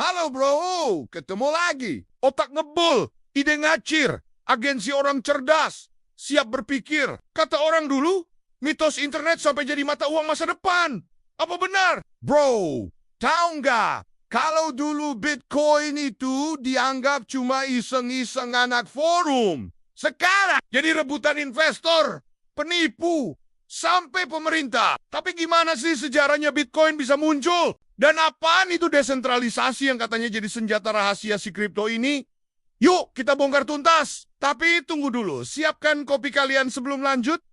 Halo bro, ketemu lagi. Otak ngebul, ide ngacir, agensi orang cerdas, siap berpikir. Kata orang dulu, mitos internet sampai jadi mata uang masa depan. Apa benar? Bro, tahu nggak? Kalau dulu Bitcoin itu dianggap cuma iseng-iseng anak forum. Sekarang jadi rebutan investor, penipu, sampai pemerintah. Tapi gimana sih sejarahnya Bitcoin bisa muncul? Dan apaan itu desentralisasi yang katanya jadi senjata rahasia si kripto ini? Yuk, kita bongkar tuntas. Tapi tunggu dulu, siapkan kopi kalian sebelum lanjut.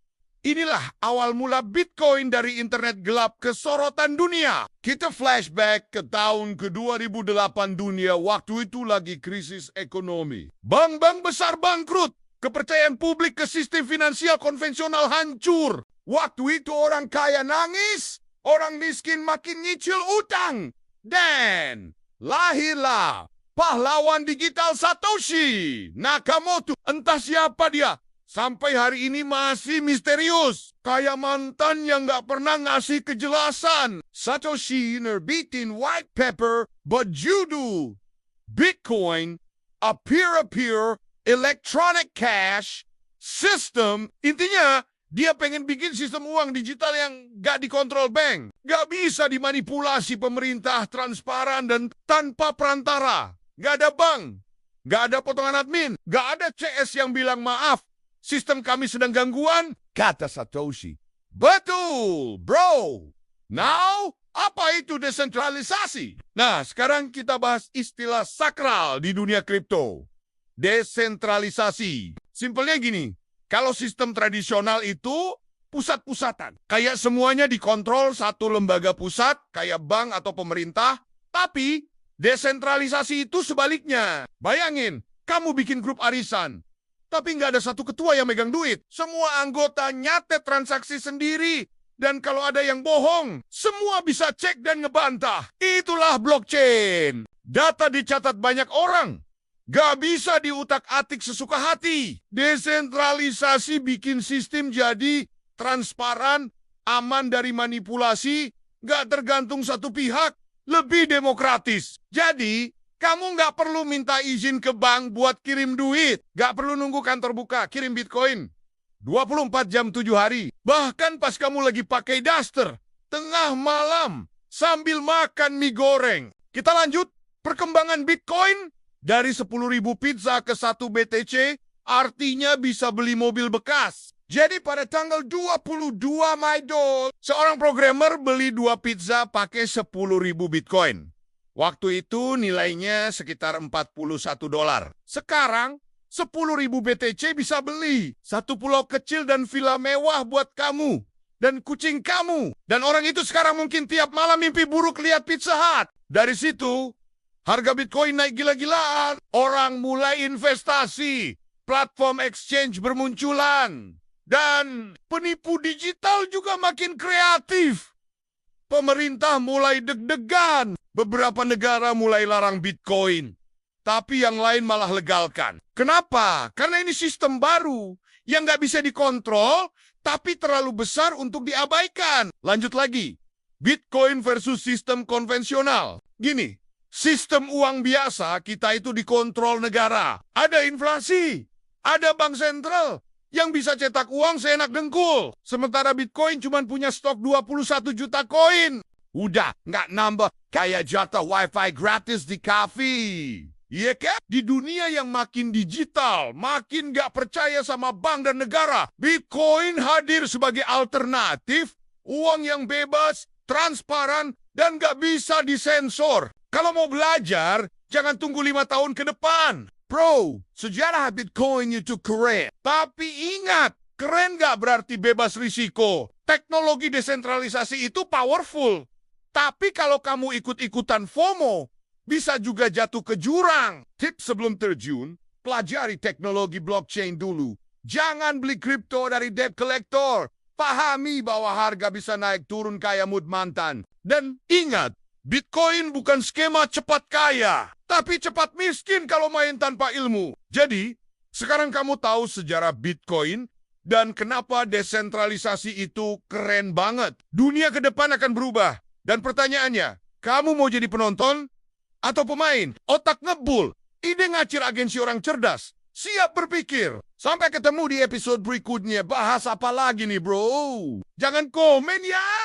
Inilah awal mula Bitcoin dari internet gelap ke sorotan dunia. Kita flashback ke tahun ke 2008 dunia, waktu itu lagi krisis ekonomi. Bank-bank besar bangkrut, kepercayaan publik ke sistem finansial konvensional hancur. Waktu itu orang kaya nangis, orang miskin makin nyicil utang. Dan lahirlah pahlawan digital Satoshi Nakamoto. Entah siapa dia, sampai hari ini masih misterius. Kayak mantan yang gak pernah ngasih kejelasan. Satoshi nerbitin white paper berjudul Bitcoin, a peer-to-peer electronic cash system. Intinya, dia pengen bikin sistem uang digital yang gak dikontrol bank. Gak bisa dimanipulasi pemerintah, transparan, dan tanpa perantara. Gak ada bank, gak ada potongan admin, gak ada CS yang bilang maaf, sistem kami sedang gangguan, kata Satoshi. Betul, bro. Now, apa itu desentralisasi? Nah, sekarang kita bahas istilah sakral di dunia kripto. Desentralisasi. Simpelnya gini, kalau sistem tradisional itu pusat-pusatan. Kayak semuanya dikontrol satu lembaga pusat, kayak bank atau pemerintah. Tapi desentralisasi itu sebaliknya. Bayangin, kamu bikin grup arisan, tapi nggak ada satu ketua yang megang duit. Semua anggota nyatet transaksi sendiri. Dan kalau ada yang bohong, semua bisa cek dan ngebantah. Itulah blockchain. Data dicatat banyak orang. Gak bisa diutak-atik sesuka hati. Desentralisasi bikin sistem jadi transparan, aman dari manipulasi, gak tergantung satu pihak, lebih demokratis. Jadi, kamu gak perlu minta izin ke bank buat kirim duit. Gak perlu nunggu kantor buka, kirim Bitcoin. 24 jam 7 hari. Bahkan pas kamu lagi pakai daster, tengah malam, sambil makan mie goreng. Kita lanjut, perkembangan Bitcoin. Dari 10.000 pizza ke 1 BTC, artinya bisa beli mobil bekas. Jadi pada tanggal 22 Mei, seorang programmer beli 2 pizza pakai 10.000 Bitcoin. Waktu itu nilainya sekitar $41. Sekarang, 10.000 BTC bisa beli satu pulau kecil dan villa mewah buat kamu dan kucing kamu. Dan orang itu sekarang mungkin tiap malam mimpi buruk lihat Pizza Hut. Dari situ, harga Bitcoin naik gila-gilaan. Orang mulai investasi. Platform exchange bermunculan. Dan penipu digital juga makin kreatif. Pemerintah mulai deg-degan. Beberapa negara mulai larang Bitcoin. Tapi yang lain malah legalkan. Kenapa? Karena ini sistem baru. Yang nggak bisa dikontrol, tapi terlalu besar untuk diabaikan. Lanjut lagi. Bitcoin versus sistem konvensional. Gini. Sistem uang biasa kita itu dikontrol negara. Ada inflasi, ada bank sentral yang bisa cetak uang seenak dengkul. Sementara Bitcoin cuma punya stok 21 juta koin. Udah, nggak nambah kayak jatah wifi gratis di kafe. Iya kan? Di dunia yang makin digital, makin nggak percaya sama bank dan negara, Bitcoin hadir sebagai alternatif, uang yang bebas, transparan, dan nggak bisa disensor. Kalau mau belajar, jangan tunggu 5 tahun ke depan. Bro, sejarah Bitcoin itu keren. Tapi ingat, keren gak berarti bebas risiko. Teknologi desentralisasi itu powerful. Tapi kalau kamu ikut-ikutan FOMO, bisa juga jatuh ke jurang. Tips sebelum terjun, pelajari teknologi blockchain dulu. Jangan beli kripto dari debt collector. Pahami bahwa harga bisa naik turun kayak mood mantan. Dan ingat, Bitcoin bukan skema cepat kaya, tapi cepat miskin kalau main tanpa ilmu. Jadi, sekarang kamu tahu sejarah Bitcoin dan kenapa desentralisasi itu keren banget. Dunia ke depan akan berubah. Dan pertanyaannya, kamu mau jadi penonton Atau pemain, otak ngebul, ide ngacir agensi orang cerdas, siap berpikir. Sampai ketemu di episode berikutnya. Bahas apa lagi nih, bro? Jangan komen ya!